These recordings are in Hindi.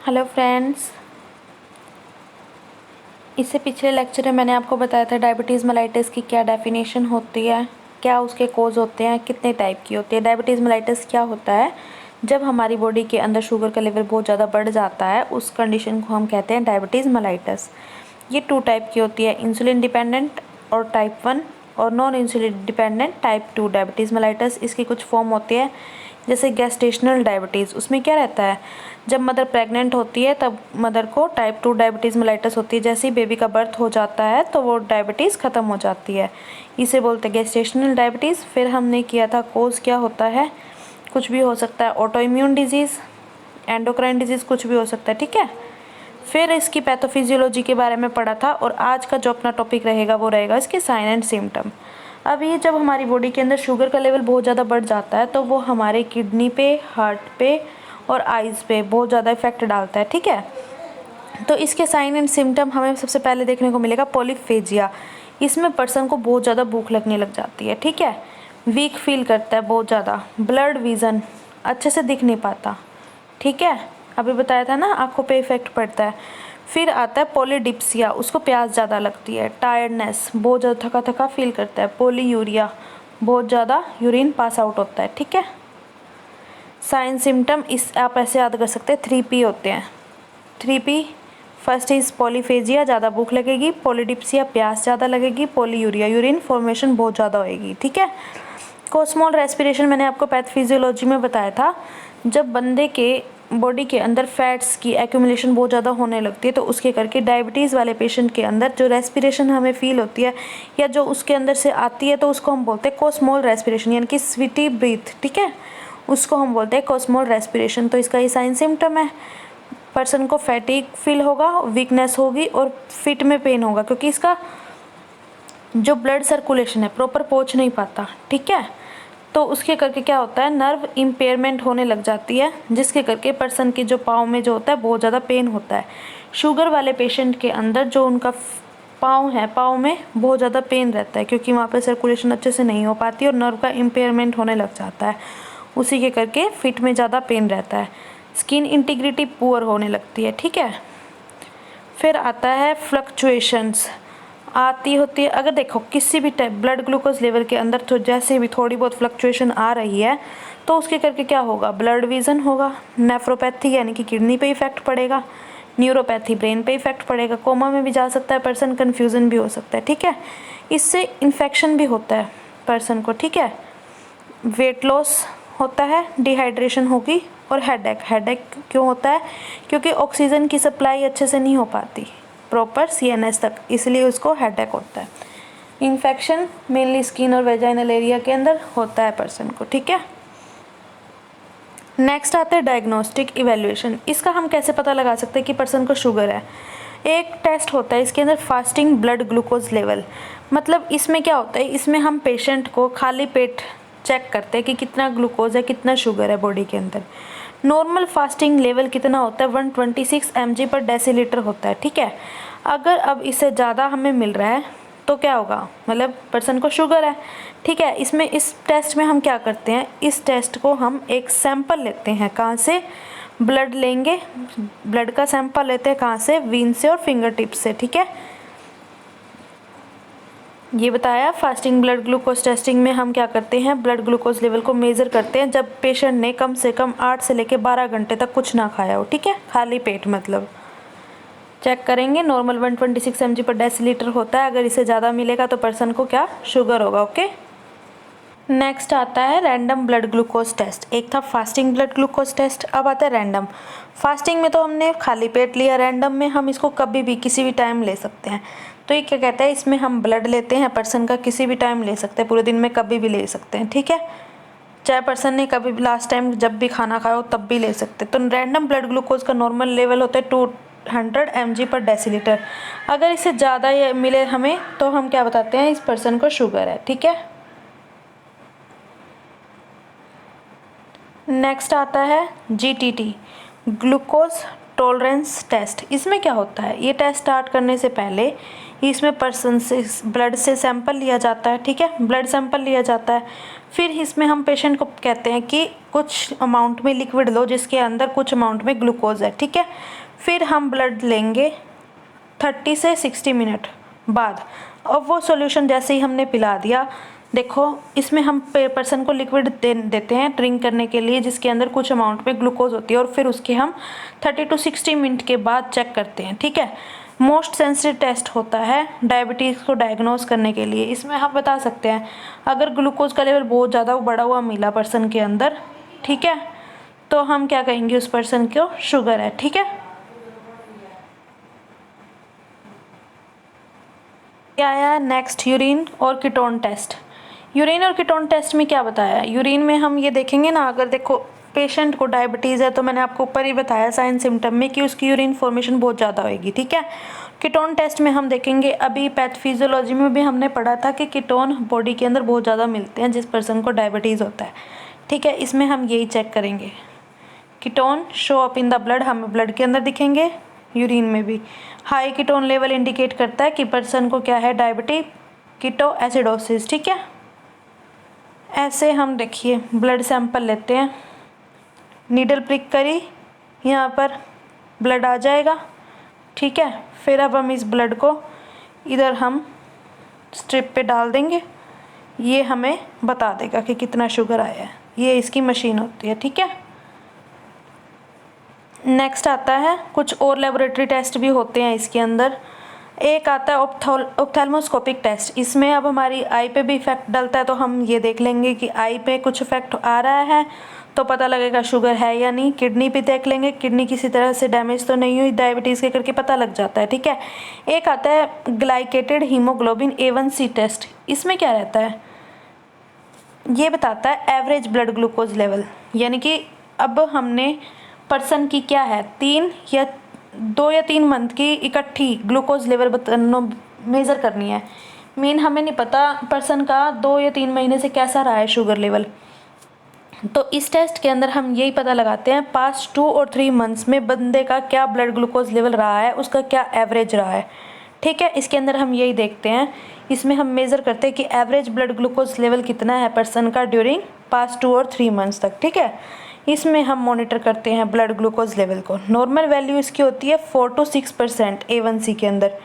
हेलो फ्रेंड्स, इससे पिछले लेक्चर में मैंने आपको बताया था डायबिटीज़ मेलाइटिस की क्या डेफिनेशन होती है, क्या उसके कोज होते हैं, कितने टाइप की होती है। डायबिटीज़ मेलाइटिस क्या होता है? जब हमारी बॉडी के अंदर शुगर का लेवल बहुत ज़्यादा बढ़ जाता है, उस कंडीशन को हम कहते हैं डायबिटीज़ मेलाइटिस। ये 2 टाइप की होती है, इंसुलिन डिपेंडेंट और टाइप 1 और non insulin dependent type 2 diabetes mellitus. इसकी कुछ फॉर्म होती है, जैसे गेस्टेशनल डायबिटीज़। उसमें क्या रहता है, जब मदर प्रेग्नेंट होती है तब मदर को टाइप 2 डायबिटीज़ मेलाइटिस होती है। जैसे ही बेबी का बर्थ हो जाता है तो वो डायबिटीज़ ख़त्म हो जाती है, इसे बोलते हैं गेस्टेशनल डायबिटीज़। फिर हमने किया था कोज क्या होता है, कुछ भी हो सकता है, auto immune disease, endocrine disease, कुछ भी हो सकता है, ठीक है। फिर इसकी पैथोफिजियोलॉजी के बारे में पढ़ा था, और आज का जो अपना टॉपिक रहेगा वो रहेगा इसके साइन एंड सिम्टम। अब ये जब हमारी बॉडी के अंदर शुगर का लेवल बहुत ज़्यादा बढ़ जाता है तो वो हमारे किडनी पे, हार्ट पे और आइज़ पे बहुत ज़्यादा इफेक्ट डालता है, ठीक है। तो इसके साइन एंड सिम्टम हमें सबसे पहले देखने को मिलेगा पॉलीफेजिया। इसमें पर्सन को बहुत ज़्यादा भूख लगने लग जाती है, ठीक है। वीक फील करता है बहुत ज़्यादा, ब्लड विज़न, अच्छे से दिख नहीं पाता, ठीक है। अभी बताया था ना, आंखों पे इफेक्ट पड़ता है। फिर आता है पॉलीडिप्सिया, उसको प्यास ज़्यादा लगती है। टायर्डनेस, बहुत ज़्यादा थका थका फील करता है। पॉलीयूरिया, बहुत ज़्यादा यूरिन पास आउट होता है, ठीक है। साइन सिम्टम इस आप ऐसे याद कर सकते हैं, 3P होते हैं। 3P, फर्स्ट इज़ पॉलीफेजिया, ज़्यादा भूख लगेगी। पॉलीडिप्सिया, प्यास ज़्यादा लगेगी। पॉलीयूरिया, यूरिन फॉर्मेशन बहुत ज़्यादा होएगी, ठीक है। कोस्मोल रेस्पिरेशन मैंने आपको पैथोफिजियोलॉजी में बताया था, जब बंदे के बॉडी के अंदर फैट्स की एक्यूमुलेशन बहुत ज़्यादा होने लगती है तो उसके करके डायबिटीज़ वाले पेशेंट के अंदर जो रेस्पिरेशन हमें फील होती है या जो उसके अंदर से आती है तो उसको हम बोलते हैं कोस्मोल रेस्पिरेशन, यानी कि स्वीटी ब्रीथ, ठीक है। उसको हम बोलते हैं कोस्मोल रेस्पिरेशन। तो इसका ये साइन सिम्टम है, पर्सन को फैटिक फील होगा, वीकनेस होगी और फिट में पेन होगा, क्योंकि इसका जो ब्लड सर्कुलेशन है प्रॉपर पहुंच नहीं पाता, ठीक है। तो उसके करके क्या होता है, नर्व इम्पेयरमेंट होने लग जाती है, जिसके करके पर्सन के जो पाँव में जो होता है बहुत ज़्यादा पेन होता है। शुगर वाले पेशेंट के अंदर जो उनका पाँव है, पाँव में बहुत ज़्यादा पेन रहता है, क्योंकि वहाँ पे सर्कुलेशन अच्छे से नहीं हो पाती और नर्व का इम्पेयरमेंट होने लग जाता है। उसी के करके फिट में ज़्यादा पेन रहता है। स्किन इंटीग्रिटी पुअर होने लगती है, ठीक है। फिर आता है फ्लक्चुएशंस, आती होती है। अगर देखो किसी भी टाइप ब्लड ग्लूकोज लेवल के अंदर तो जैसे भी थोड़ी बहुत फ्लक्चुएशन आ रही है तो उसके करके क्या होगा, ब्लड विजन होगा। नेफ्रोपैथी यानी कि किडनी पे इफेक्ट पड़ेगा। न्यूरोपैथी ब्रेन पे इफेक्ट पड़ेगा। कोमा में भी जा सकता है पर्सन, कन्फ्यूज़न भी हो सकता है, ठीक है। इससे इन्फेक्शन भी होता है पर्सन को, ठीक है। वेट लॉस होता है, डिहाइड्रेशन होगी और हेडेक। हेडेक क्यों होता है, क्योंकि ऑक्सीजन की सप्लाई अच्छे से नहीं हो पाती प्रॉपर CNS तक, इसलिए उसको हेडेक होता है। इन्फेक्शन मेनली स्किन और वेजाइनल एरिया के अंदर होता है पर्सन को, ठीक है। नेक्स्ट आता है डायग्नोस्टिक इवैल्यूएशन। इसका हम कैसे पता लगा सकते हैं कि पर्सन को शुगर है। एक टेस्ट होता है इसके अंदर, फास्टिंग ब्लड ग्लूकोज लेवल। मतलब इसमें क्या होता है, इसमें हम पेशेंट को खाली पेट चेक करते हैं कि कितना ग्लूकोज है, कितना शुगर है बॉडी के अंदर। नॉर्मल फास्टिंग लेवल कितना होता है, 126 mg पर डेसीलीटर होता है, ठीक है। अगर अब इससे ज़्यादा हमें मिल रहा है तो क्या होगा, मतलब पर्सन को शुगर है, ठीक है। इसमें इस टेस्ट में हम क्या करते हैं, इस टेस्ट को हम एक सैंपल लेते हैं, कहाँ से, ब्लड लेंगे, ब्लड का सैंपल लेते हैं कहाँ से, वीन से और फिंगर टिप से, ठीक है। ये बताया फास्टिंग ब्लड ग्लूकोज टेस्टिंग में हम क्या करते हैं, ब्लड ग्लूकोज लेवल को मेज़र करते हैं जब पेशेंट ने कम से कम 8 से लेकर 12 घंटे तक कुछ ना खाया हो, ठीक है, खाली पेट। मतलब चेक करेंगे, नॉर्मल 126 mg पर डेसीलीटर होता है, अगर इससे ज़्यादा मिलेगा तो पर्सन को क्या, शुगर होगा, ओके। नेक्स्ट आता है रैंडम ब्लड ग्लूकोज टेस्ट। एक था फास्टिंग ब्लड ग्लूकोज टेस्ट, अब आता है रैंडम। फास्टिंग में तो हमने खाली पेट लिया, रैंडम में हम इसको कभी भी किसी भी टाइम ले सकते हैं। तो ये क्या कहता है, इसमें हम ब्लड लेते हैं पर्सन का, किसी भी टाइम ले सकते हैं, पूरे दिन में कभी भी ले सकते हैं, ठीक है। चाहे पर्सन ने कभी भी लास्ट टाइम जब भी खाना खाया हो तब भी ले सकते हैं। तो रैंडम ब्लड ग्लूकोज का नॉर्मल लेवल होता है 200 mg पर डेसीलीटर। अगर इससे ज़्यादा ये मिले हमें तो हम क्या बताते हैं, इस पर्सन को शुगर है, ठीक है। नेक्स्ट आता है GTT, ग्लूकोज टॉलरेंस टेस्ट। इसमें क्या होता है, ये टेस्ट स्टार्ट करने से पहले इसमें पर्सन से ब्लड से सैंपल लिया जाता है, ठीक है, ब्लड सैंपल लिया जाता है। फिर इसमें हम पेशेंट को कहते हैं कि कुछ अमाउंट में लिक्विड लो जिसके अंदर कुछ अमाउंट में ग्लूकोज है, ठीक है। फिर हम ब्लड लेंगे 30 से 60 मिनट बाद। अब वो सॉल्यूशन जैसे ही हमने पिला दिया, देखो इसमें हम पर्सन को लिक्विड देते हैं ड्रिंक करने के लिए जिसके अंदर कुछ अमाउंट में ग्लूकोज होती है, और फिर उसके हम 30 to 60 मिनट के बाद चेक करते हैं, ठीक है। मोस्ट सेंसिटिव टेस्ट होता है डायबिटीज़ को डायग्नोज करने के लिए। इसमें हम बता सकते हैं अगर ग्लूकोज का लेवल बहुत ज़्यादा बढ़ा हुआ मिला पर्सन के अंदर, ठीक है, तो हम क्या कहेंगे उस पर्सन को शुगर है, ठीक है। क्या आया नेक्स्ट, यूरिन और कीटोन टेस्ट। यूरिन और कीटोन टेस्ट में क्या बताया, यूरिन में हम ये देखेंगे ना, अगर देखो पेशेंट को डायबिटीज़ है तो मैंने आपको ऊपर ही बताया साइन सिम्टम में कि उसकी यूरिन फॉर्मेशन बहुत ज़्यादा होगी, ठीक है। कीटोन टेस्ट में हम देखेंगे, अभी पैथोफिजियोलॉजी में भी हमने पढ़ा था कि कीटोन बॉडी के अंदर बहुत ज़्यादा मिलते हैं जिस पर्सन को डायबिटीज़ होता है, ठीक है। इसमें हम यही चेक करेंगे, ketone show up in the blood, हमें ब्लड के अंदर दिखेंगे, यूरिन में भी। हाई कीटोन लेवल इंडिकेट करता है कि पर्सन को क्या है, डायबिटी कीटो एसिडोसिस, ठीक है। ऐसे हम देखिए ब्लड सैंपल लेते हैं, नीडल प्रिक करी, यहाँ पर ब्लड आ जाएगा, ठीक है। फिर अब हम इस ब्लड को इधर हम स्ट्रिप पे डाल देंगे, ये हमें बता देगा कि कितना शुगर आया है, ये इसकी मशीन होती है, ठीक है। नेक्स्ट आता है कुछ और लेबोरेटरी टेस्ट भी होते हैं इसके अंदर। एक आता है ऑप्थेल्मोस्कोपिक टेस्ट। इसमें अब हमारी आई पे भी इफेक्ट डलता है, तो हम ये देख लेंगे कि आई पे कुछ इफेक्ट आ रहा है तो पता लगेगा शुगर है या नहीं। किडनी पे देख लेंगे, किडनी किसी तरह से डैमेज तो नहीं हुई डायबिटीज़ के करके पता लग जाता है, ठीक है। एक आता है ग्लाइकेटेड हीमोग्लोबिन A1C टेस्ट। इसमें क्या रहता है, ये बताता है एवरेज ब्लड ग्लूकोज लेवल, यानी कि अब हमने पर्सन की क्या है 2 या 3 मंथ की इकट्ठी ग्लूकोज लेवल मेज़र करनी है। हमें नहीं पता पर्सन का 2 या 3 महीने से कैसा रहा है शुगर लेवल, तो इस टेस्ट के अंदर हम यही पता लगाते हैं पास्ट 2 और 3 मंथ्स में बंदे का क्या ब्लड ग्लूकोज लेवल रहा है, उसका क्या एवरेज रहा है, ठीक है। इसके अंदर हम यही देखते हैं, इसमें हम मेज़र करते हैं कि एवरेज ब्लड ग्लूकोज लेवल कितना है पर्सन का ड्यूरिंग पास्ट 2 और 3 मंथ्स तक, ठीक है। इसमें हम मॉनिटर करते हैं ब्लड ग्लूकोज लेवल को। नॉर्मल वैल्यू इसकी होती है 4 to 6% A1C के अंदर,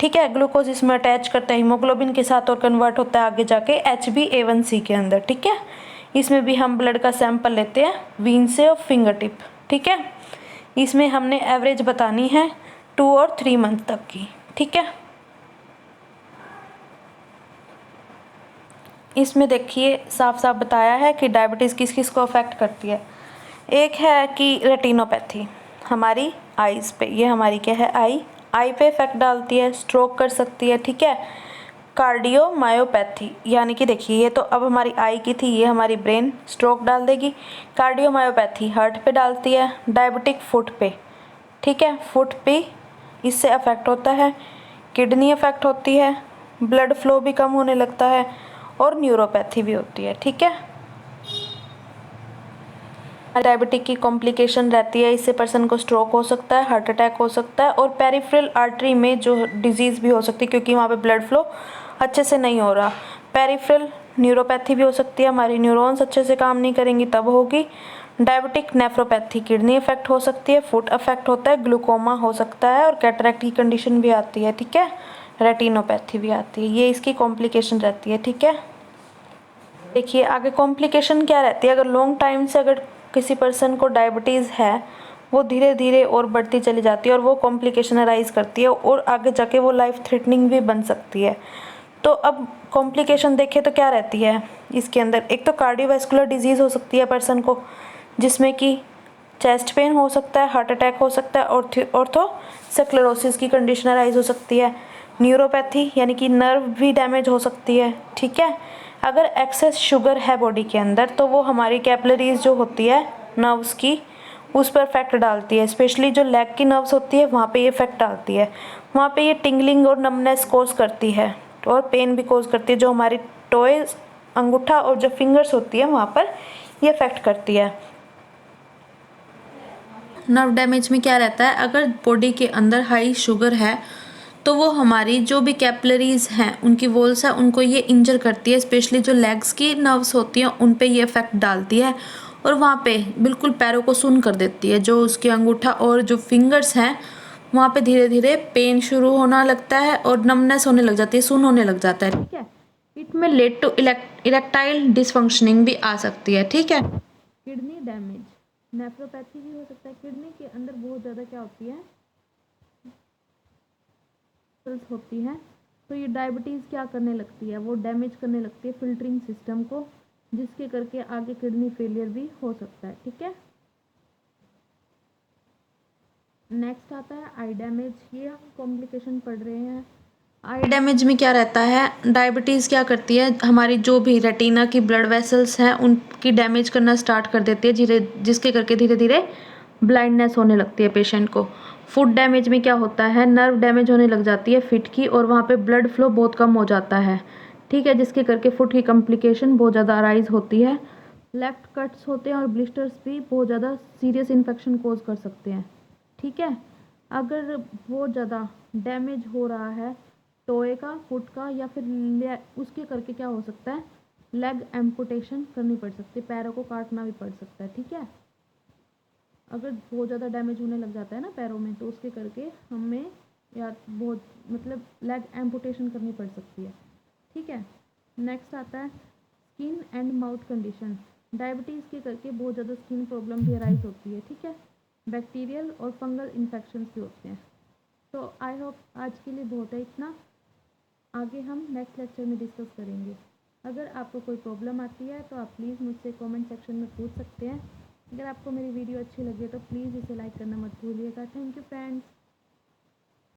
ठीक है। ग्लूकोज इसमें अटैच करता है हीमोग्लोबिन के साथ और कन्वर्ट होता है आगे जाके HbA1c के अंदर, ठीक है। इसमें भी हम ब्लड का सैंपल लेते हैं वीन से और फिंगर टिप, ठीक है। इसमें हमने एवरेज बतानी है 2 और 3 मंथ तक की, ठीक है। इसमें देखिए साफ साफ बताया है कि डायबिटीज़ किस किस को अफेक्ट करती है। एक है कि रेटिनोपैथी हमारी आईज़ पे, ये हमारी क्या है आई पे इफेक्ट डालती है, स्ट्रोक कर सकती है, ठीक है। कार्डियोमायोपैथी, यानी कि देखिए ये तो अब हमारी आई की थी, ये हमारी ब्रेन स्ट्रोक डाल देगी। कार्डियोमायोपैथी हार्ट पे डालती है, डायबिटिक फुट पे, ठीक है, फुट पे इससे अफेक्ट होता है, किडनी अफेक्ट होती है, ब्लड फ्लो भी कम होने लगता है, और न्यूरोपैथी भी होती है, ठीक है। डायबिटिक की कॉम्प्लिकेशन रहती है, इससे पर्सन को स्ट्रोक हो सकता है, हार्ट अटैक हो सकता है, और पेरिफेरल आर्टरी में जो डिजीज़ भी हो सकती है क्योंकि वहाँ पे ब्लड फ्लो अच्छे से नहीं हो रहा। पेरिफेरल न्यूरोपैथी भी हो सकती है, हमारी न्यूरॉन्स अच्छे से काम नहीं करेंगी तब होगी। डायबिटिक नेफ्रोपैथी किडनी अफेक्ट हो सकती है, फुट अफेक्ट होता है, ग्लूकोमा हो सकता है, और कैटरेक्ट की कंडीशन भी आती है, ठीक है। रेटिनोपैथी भी आती है, ये इसकी कॉम्प्लिकेशन रहती है, ठीक है। देखिए आगे कॉम्प्लिकेशन क्या रहती है, अगर लॉन्ग टाइम से अगर किसी पर्सन को डायबिटीज़ है, वो धीरे धीरे और बढ़ती चली जाती है और वो कॉम्प्लिकेशन अराइज करती है और आगे जाके वो लाइफ थ्रेटनिंग भी बन सकती है। तो अब कॉम्प्लिकेशन देखें तो क्या रहती है इसके अंदर, एक तो कार्डियोवैस्कुलर डिजीज़ हो सकती है पर्सन को, जिसमें कि चेस्ट पेन हो सकता है, हार्ट अटैक हो सकता है, और ऑर्थोस्क्लेरोसिस की कंडीशन अराइज हो सकती है। न्यूरोपैथी यानी कि नर्व भी डैमेज हो सकती है, ठीक है। अगर एक्सेस शुगर है बॉडी के अंदर तो वो हमारी कैपिलरीज जो होती है नर्व्स की, उस पर इफेक्ट डालती है, स्पेशली जो लेग की नर्व्स होती है वहाँ पे ये इफेक्ट डालती है। वहाँ पे ये टिंगलिंग और नमनेस कोज करती है और पेन भी कोज करती है, जो हमारी टोएज अंगूठा और जो फिंगर्स होती है वहाँ पर ये इफेक्ट करती है। नर्व डैमेज में क्या रहता है, अगर बॉडी के अंदर हाई शुगर है तो वो हमारी जो भी कैपिलरीज हैं, उनकी वॉल्स हैं, उनको ये इंजर करती है। स्पेशली जो लेग्स की नर्व्स होती हैं उन पे ये इफेक्ट डालती है और वहाँ पे बिल्कुल पैरों को सुन्न कर देती है। जो उसके अंगूठा और जो फिंगर्स हैं वहाँ पे धीरे धीरे पेन शुरू होना लगता है और नमनेस होने लग जाती है, सुन्न होने लग जाता है। ठीक है, इट में लेड टू इरेक्टाइल डिसफंक्शनिंग भी आ सकती है। ठीक है, किडनी डैमेज, नेफ्रोपैथी भी हो सकता है। किडनी के अंदर बहुत ज़्यादा क्या होती है, होती है, तो ये डायबिटीज़ क्या करने लगती है, वो डैमेज करने लगती है फिल्टरिंग सिस्टम को, जिसके करके आगे किडनी फेलियर भी हो सकता है। ठीक है, नेक्स्ट आता है आई डैमेज। ये हम कॉम्प्लिकेशन पढ़ रहे हैं। आई डैमेज में क्या रहता है, डायबिटीज़ क्या करती है, हमारी जो भी रेटिना की ब्लड वेसल्स हैं उनकी डैमेज करना स्टार्ट कर देती है धीरे, जिसके करके धीरे धीरे ब्लाइंडनेस होने लगती है पेशेंट को। फुट डैमेज में क्या होता है, नर्व डैमेज होने लग जाती है फिट की और वहाँ पे ब्लड फ्लो बहुत कम हो जाता है। ठीक है, जिसके करके फुट की कॉम्प्लिकेशन बहुत ज़्यादा अराइज होती है। लेफ्ट कट्स होते हैं और ब्लिस्टर्स भी बहुत ज़्यादा सीरियस इन्फेक्शन कोज कर सकते हैं। ठीक है, अगर बहुत ज़्यादा डैमेज हो रहा है टोए का, फुट का, या फिर उसके करके क्या हो सकता है, लेग एम्पुटेशन करनी पड़ सकती है, पैरों को काटना भी पड़ सकता है। ठीक है, अगर बहुत ज़्यादा डैमेज होने लग जाता है ना पैरों में, तो उसके करके हमें या बहुत मतलब लेग एम्पुटेशन करनी पड़ सकती है। ठीक है, नेक्स्ट आता है skin and mouth condition. Diabetes के करके बहुत ज़्यादा स्किन प्रॉब्लम भी अराइज होती है। ठीक है, बैक्टीरियल और फंगल इन्फेक्शंस भी होते हैं। तो आई होप आज के लिए बहुत है इतना, आगे हम नेक्स्ट लेक्चर में डिस्कस करेंगे। अगर आपको कोई प्रॉब्लम आती है तो आप प्लीज़ मुझसे कमेंट सेक्शन में पूछ सकते हैं। अगर आपको मेरी वीडियो अच्छी लगे तो प्लीज़ इसे लाइक करना मत भूलिएगा। Thank you friends.